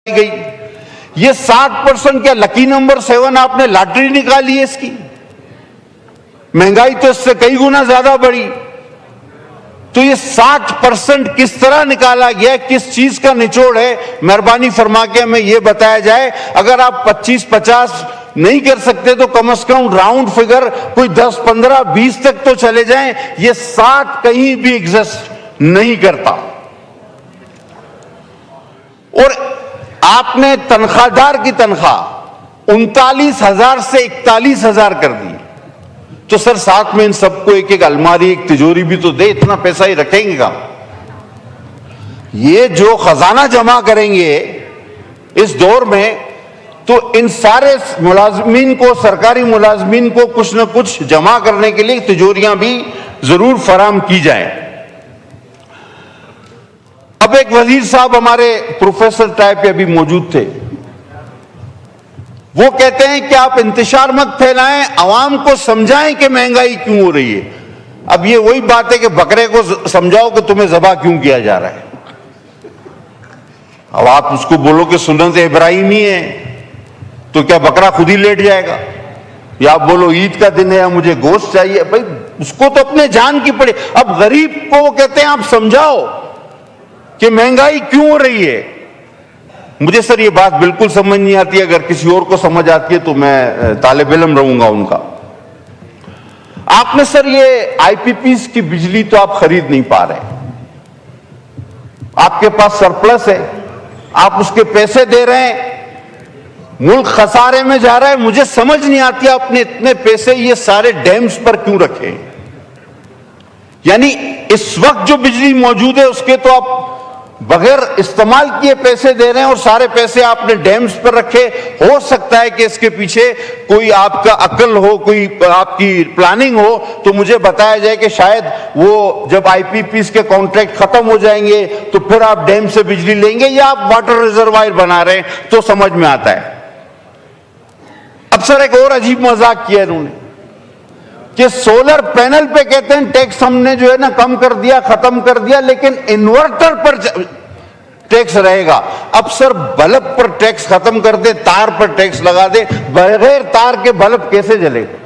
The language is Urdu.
گئی. یہ 60% کیا لکی نمبر 7 آپ نے لاٹری نکالی ہے اس کی؟ مہنگائی تو اس سے کئی گنا زیادہ بڑھی. تو یہ 60% کس طرح نکالا گیا، کس چیز کا نچوڑ ہے؟ مہربانی فرما کے ہمیں یہ بتایا جائے. اگر آپ 25-50 نہیں کر سکتے تو کم از کم راؤنڈ فگر کوئی 10, 15, 20 تک تو چلے جائیں. یہ 60 کہیں بھی ایگزسٹ نہیں کرتا. اور آپ نے تنخواہ دار کی تنخواہ 39,000 سے 41,000 کر دی. تو سر ساتھ میں ان سب کو ایک الماری، ایک تجوری بھی تو دے. اتنا پیسہ ہی رکھیں گے کہاں؟ یہ جو خزانہ جمع کریں گے اس دور میں، تو ان سارے ملازمین کو، سرکاری ملازمین کو کچھ نہ کچھ جمع کرنے کے لیے تجوریاں بھی ضرور فراہم کی جائیں. اب ایک وزیر صاحب ہمارے پروفیسر ٹائپ پہ ابھی موجود تھے. وہ کہتے ہیں کہ آپ انتشار مت پھیلائیں، عوام کو سمجھائیں کہ مہنگائی کیوں ہو رہی ہے. اب یہ وہی بات ہے کہ بکرے کو سمجھاؤ کہ تمہیں ذبح کیوں کیا جا رہا ہے. اب آپ اس کو بولو کہ سنت ابراہیمی ہے تو کیا بکرا خود ہی لیٹ جائے گا؟ یا آپ بولو عید کا دن ہے یا مجھے گوشت چاہیے؟ بھائی اس کو تو اپنے جان کی پڑے. اب غریب کو وہ کہتے ہیں آپ سمجھاؤ کہ مہنگائی کیوں ہو رہی ہے. مجھے سر یہ بات بالکل سمجھ نہیں آتی. اگر کسی اور کو سمجھ آتی ہے تو میں طالب علم رہوں گا ان کا. آپ نے سر یہ آئی پی پیز کی بجلی تو آپ خرید نہیں پا رہے. آپ کے پاس سرپلس ہے، آپ اس کے پیسے دے رہے ہیں، ملک خسارے میں جا رہا ہے. مجھے سمجھ نہیں آتی آپ نے اتنے پیسے یہ سارے ڈیمز پر کیوں رکھے. یعنی اس وقت جو بجلی موجود ہے اس کے تو آپ بغیر استعمال کیے پیسے دے رہے ہیں، اور سارے پیسے آپ نے ڈیمز پر رکھے. ہو سکتا ہے کہ اس کے پیچھے کوئی آپ کا عقل ہو، کوئی آپ کی پلاننگ ہو. تو مجھے بتایا جائے کہ شاید وہ جب آئی پی پیز کے کانٹریکٹ ختم ہو جائیں گے تو پھر آپ ڈیم سے بجلی لیں گے، یا آپ واٹر ریزروائر بنا رہے ہیں تو سمجھ میں آتا ہے. اب سر ایک اور عجیب مذاق کیا انہوں نے کہ سولر پینل پہ کہتے ہیں ٹیکس ہم نے جو ہے نا کم کر دیا، ختم کر دیا، لیکن انورٹر پر ٹیکس رہے گا. اب سر بلب پر ٹیکس ختم کر دے، تار پر ٹیکس لگا دے، بغیر تار کے بلب کیسے جلے گا؟